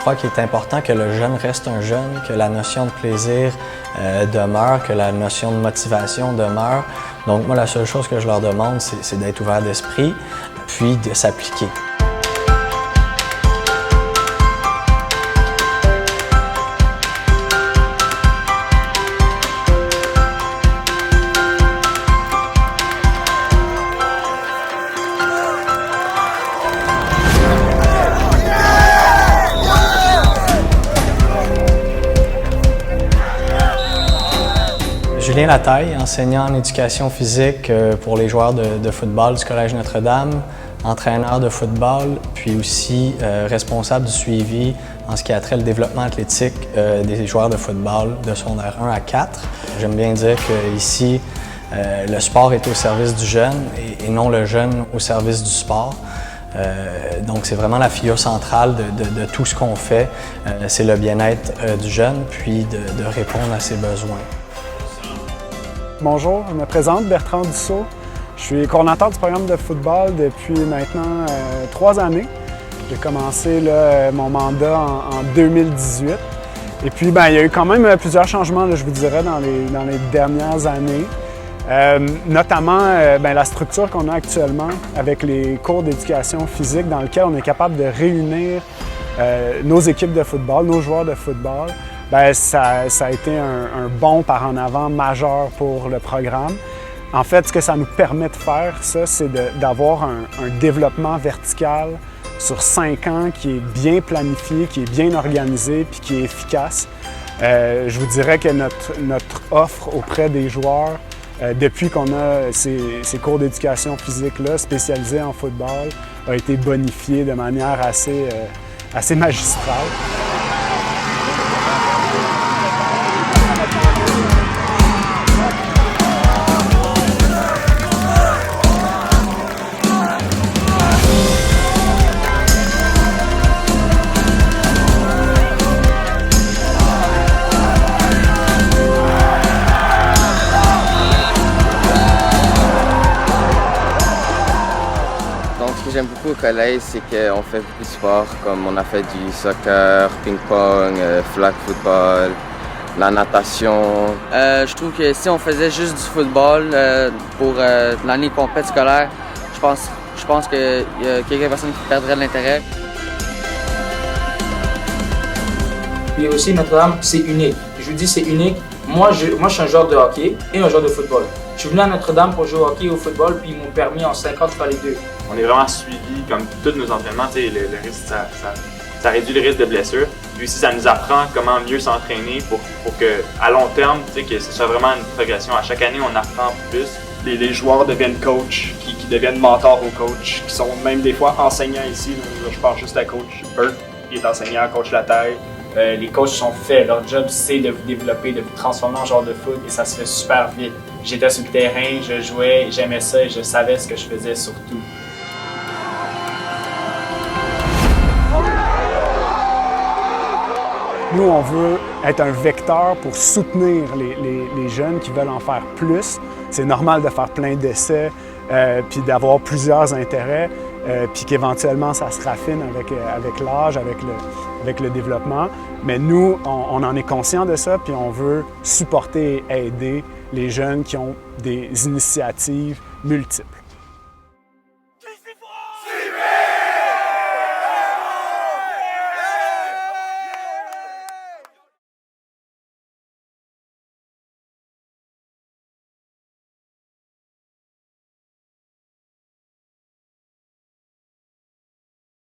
crois qu'il est important que le jeune reste un jeune, que la notion de plaisir demeure, que la notion de motivation demeure. Donc moi, la seule chose que je leur demande, c'est d'être ouvert d'esprit, puis de s'appliquer. Julien Lataille, enseignant en éducation physique pour les joueurs de football du Collège Notre-Dame, entraîneur de football, puis aussi responsable du suivi en ce qui a trait le développement athlétique des joueurs de football de secondaire 1 à 4. J'aime bien dire qu'ici, le sport est au service du jeune et non le jeune au service du sport. Donc c'est vraiment la figure centrale de tout ce qu'on fait, c'est le bien-être du jeune, puis de répondre à ses besoins. Bonjour, je me présente, Bertrand Dussault. Je suis coordonnateur du programme de football depuis maintenant 3 années. J'ai commencé mon mandat en 2018. Et puis, il y a eu quand même plusieurs changements, je vous dirais, dans les dernières années. Notamment la structure qu'on a actuellement avec les cours d'éducation physique dans lesquels on est capable de réunir nos équipes de football, nos joueurs de football. Ça a été un bond par en avant majeur pour le programme. En fait, ce que ça nous permet de faire, c'est d'avoir un développement vertical sur 5 ans qui est bien planifié, qui est bien organisé puis qui est efficace. Je vous dirais que notre offre auprès des joueurs, depuis qu'on a ces cours d'éducation physique-là, spécialisés en football, a été bonifiée de manière assez magistrale. Ce que j'aime beaucoup au collège, c'est qu'on fait beaucoup de sport, comme on a fait du soccer, ping-pong, flag football, la natation. Je trouve que si on faisait juste du football pour l'année complète scolaire, je pense qu'il y a quelques personnes qui perdraient de l'intérêt. Puis aussi, Notre-Dame, c'est unique. Je vous dis, c'est unique. Moi, je suis un joueur de hockey et un joueur de football. Je suis venu à Notre-Dame pour jouer au hockey et au football, puis ils m'ont permis en 5 ans de faire les deux. On est vraiment suivi, comme tous nos entraînements, le risque, ça réduit le risque de blessure. Puis aussi, ça nous apprend comment mieux s'entraîner pour qu'à long terme, que ce soit vraiment une progression. À chaque année, on apprend plus. Les joueurs deviennent coachs, qui deviennent mentors aux coachs, qui sont même des fois enseignants ici. Je parle juste à coach Burt, qui est enseignant, coach Lataille. Les coachs sont faits, leur job c'est de vous développer, de vous transformer en joueur de foot et ça se fait super vite. J'étais sur le terrain, je jouais, j'aimais ça et je savais ce que je faisais surtout. Nous, on veut être un vecteur pour soutenir les jeunes qui veulent en faire plus. C'est normal de faire plein d'essais, puis d'avoir plusieurs intérêts, puis qu'éventuellement ça se raffine avec l'âge, avec le développement. Mais nous, on en est conscient de ça, puis on veut supporter et aider les jeunes qui ont des initiatives multiples.